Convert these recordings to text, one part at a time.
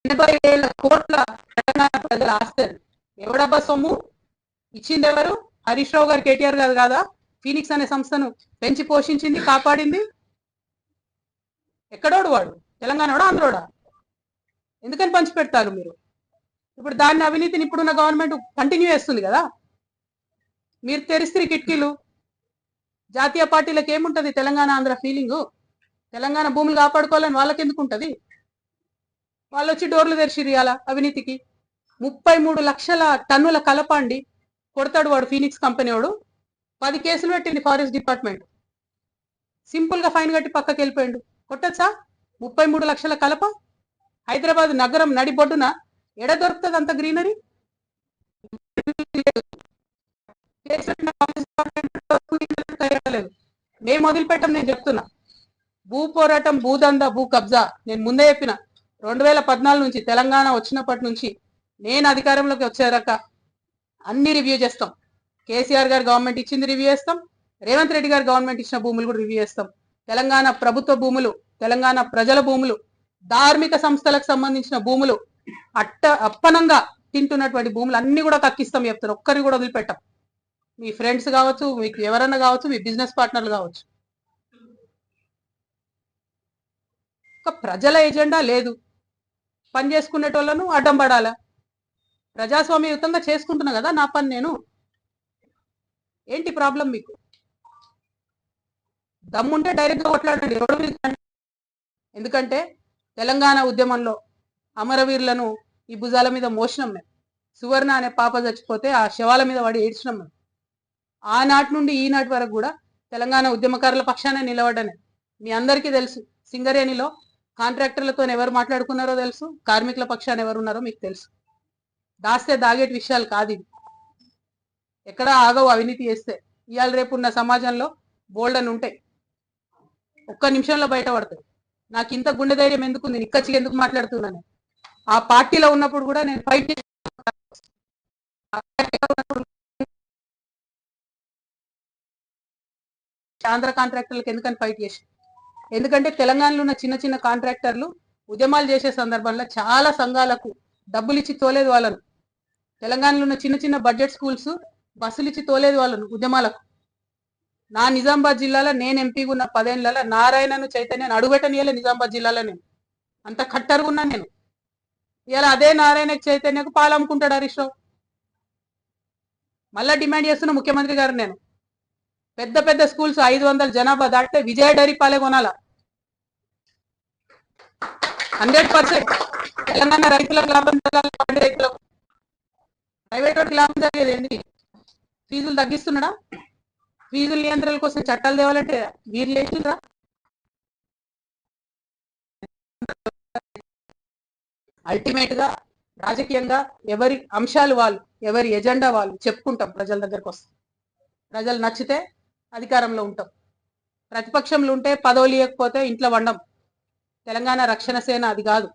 80,000 కోట్ల తెలంగాణ ప్రజల ఆస్తి. ఎవడబ్బా సొమ్ము ఇచ్చింది? ఎవరు? హరీష్ రావు గారు, కేటీఆర్ గారు కాదా ఫీనిక్స్ అనే సంస్థను పెంచి పోషించింది, కాపాడింది? ఎక్కడోడు వాడు? తెలంగాణోడా, ఆంధ్రోడా? ఎందుకని పంచిపెడతారు మీరు? ఇప్పుడు దాన్ని, అవినీతిని ఇప్పుడున్న గవర్నమెంట్ కంటిన్యూ చేస్తుంది కదా. మీరు తెరిస్తే కిటికీలు. జాతీయ పార్టీలకు ఏముంటది తెలంగాణ ఆంధ్ర ఫీలింగు? తెలంగాణ భూములు కాపాడుకోవాలని వాళ్ళకి ఎందుకు ఉంటుంది? వాళ్ళు వచ్చి డోర్లు తెరిచిరు ఇవాళ అవినీతికి. 33 లక్షల టన్నుల కలప అండి కొడతాడు వాడు, ఫీనిక్స్ కంపెనీ వాడు. 10 కేసులు పెట్టింది ఫారెస్ట్ డిపార్ట్మెంట్. సింపుల్ గా ఫైన్ కట్టి పక్కకి వెళ్ళిపోయాడు. కొట్టచ్చా? 33 లక్షల కలప హైదరాబాద్ నగరం నడిబొడ్డున ఎడ దొరుకుతుంది అంత గ్రీనరీ? మేము మొదలుపెట్టాం. నేను చెప్తున్నా, భూ పోరాటం, భూదంద, భూ కబ్జా నేను ముందే చెప్పిన. 2014 నుంచి తెలంగాణ వచ్చినప్పటి నుంచి నేను అధికారంలోకి వచ్చేదాక అన్ని రివ్యూ చేస్తాం. కేసీఆర్ గారు గవర్నమెంట్ ఇచ్చింది రివ్యూ చేస్తాం, రేవంత్ రెడ్డి గారు గవర్నమెంట్ ఇచ్చిన భూములు కూడా రివ్యూ చేస్తాం. తెలంగాణ ప్రభుత్వ భూములు, తెలంగాణ ప్రజల భూములు, ధార్మిక సంస్థలకు సంబంధించిన భూములు, అప్పనంగా తింటున్నటువంటి భూములు అన్ని కూడా కక్కిస్తాం చెప్తారు. ఒక్కరిని కూడా వదిలిపెట్టాం. మీ ఫ్రెండ్స్ కావచ్చు, మీకు ఎవరన్నా కావచ్చు, మీ బిజినెస్ పార్ట్నర్లు కావచ్చు. ఒక ప్రజల ఎజెండా లేదు, పని చేసుకునేటోళ్ళను అడ్డం పడాలా? ప్రజాస్వామ్యయుతంగా చేసుకుంటున్నా కదా నా పని నేను. ఏంటి ప్రాబ్లం మీకు? దమ్ముంటే డైరెక్ట్గా కొట్లాడండి. ఎందుకంటే తెలంగాణ ఉద్యమంలో అమరవీరులను ఈ భుజాల మీద మోసినాం మేము. సువర్ణ అనే పాప చచ్చిపోతే ఆ శవాల మీద పడి ఏడ్చినాం మేము. ఆనాటి నుండి ఈనాటి వరకు కూడా తెలంగాణ ఉద్యమకారుల పక్షానే నిలబడ్డానే. మీ అందరికీ తెలుసు, సింగరేణిలో కాంట్రాక్టర్లతో ఎవరు మాట్లాడుకున్నారో తెలుసు, కార్మికుల పక్షాన ఎవరు ఉన్నారో మీకు తెలుసు. దాస్తే దాగేటి విషయాలు కాదు ఇవి. ఎక్కడ ఆగవు అవినీతి చేస్తే. ఇవాళ రేపు ఉన్న సమాజంలో బోల్డన్ ఉంటాయి, ఒక్క నిమిషంలో బయటపడతాయి. నాకు ఇంత గుండె ధైర్యం ఎందుకు, నేను ఇక్కచ్చిగా ఎందుకు మాట్లాడుతున్నాను? ఆ పార్టీలో ఉన్నప్పుడు కూడా నేను ఫైట్ చేసి, ఆంధ్ర కాంట్రాక్టర్లకు ఎందుకని ఫైట్ చేసి? ఎందుకంటే తెలంగాణలో ఉన్న చిన్న చిన్న కాంట్రాక్టర్లు ఉద్యమాలు చేసే సందర్భంలో చాలా సంఘాలకు డబ్బులు ఇచ్చి తోలేదు వాళ్ళను. తెలంగాణలో ఉన్న చిన్న చిన్న బడ్జెట్ స్కూల్స్ బస్సులు ఇచ్చి తోలేదు వాళ్ళను ఉద్యమాలకు. నా నిజామాబాద్ జిల్లాలో నేను ఎంపీగా ఉన్న 10 ఏళ్లలో నారాయణను, చైతన్యను అడుగుపెట్టనియలే నిజామాబాద్ జిల్లాలో. నేను అంత కట్టరుగా ఉన్నాను నేను. ఇలా అదే నారాయణకు, చైతన్యకు పాలు అమ్ముకుంటాడు హరీష్ రావు. మళ్ళా డిమాండ్ చేస్తున్న ముఖ్యమంత్రి గారు, నేను పెద్ద పెద్ద స్కూల్స్ 500 జనాభా దాటితే విజయ డైరీ పాలే కొనాల. 100% తెలంగాణ రైతులకు లాభం జరగాలి. రైతులకు, ప్రైవేట్ వాడికి లాభం జరిగేది ఏంటి? ఫీజులు తగ్గిస్తున్నాడా? ఫీజుల నియంత్రణ కోసం చట్టాలు తేవాలంటే వీరు లేచురా. అల్టిమేట్ గా రాజకీయంగా ఎవరి అంశాలు వాళ్ళు, ఎవరి ఎజెండా వాళ్ళు చెప్పుకుంటాం. ప్రజల దగ్గరకు వస్తాం, ప్రజలు నచ్చితే అధికారంలో ఉంటాం, ప్రతిపక్షంలో ఉంటే పదవులు ఇవ్వకపోతే ఇంట్లో వండం. తెలంగాణ రక్షణ సేన అది కాదు.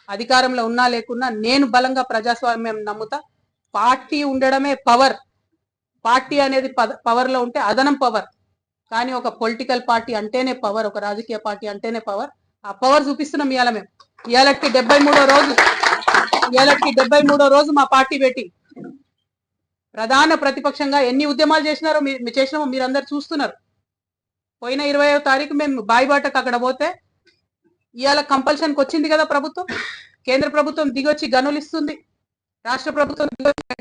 అధికారంలో ఉన్నా లేకున్నా నేను బలంగా ప్రజాస్వామ్యం నమ్ముతా. పార్టీ ఉండడమే పవర్. పార్టీ అనేది పవర్లో ఉంటే అదనం పవర్. కానీ ఒక పొలిటికల్ పార్టీ అంటేనే పవర్, ఒక రాజకీయ పార్టీ అంటేనే పవర్. ఆ పవర్ చూపిస్తున్నాం ఇవాళ మేము. ఇవాళకి 73వ రోజు మా పార్టీ పెట్టి ప్రధాన ప్రతిపక్షంగా ఎన్ని ఉద్యమాలు చేసినారో చేసినామో మీరందరూ చూస్తున్నారు. పోయిన 20వ తారీఖు మేము బాయిబాటకు అక్కడ పోతే ఇవాళ కంపల్షన్కి వచ్చింది కదా ప్రభుత్వం. కేంద్ర ప్రభుత్వం దిగొచ్చి గనులు ఇస్తుంది, రాష్ట్ర ప్రభుత్వం దిగొచ్చి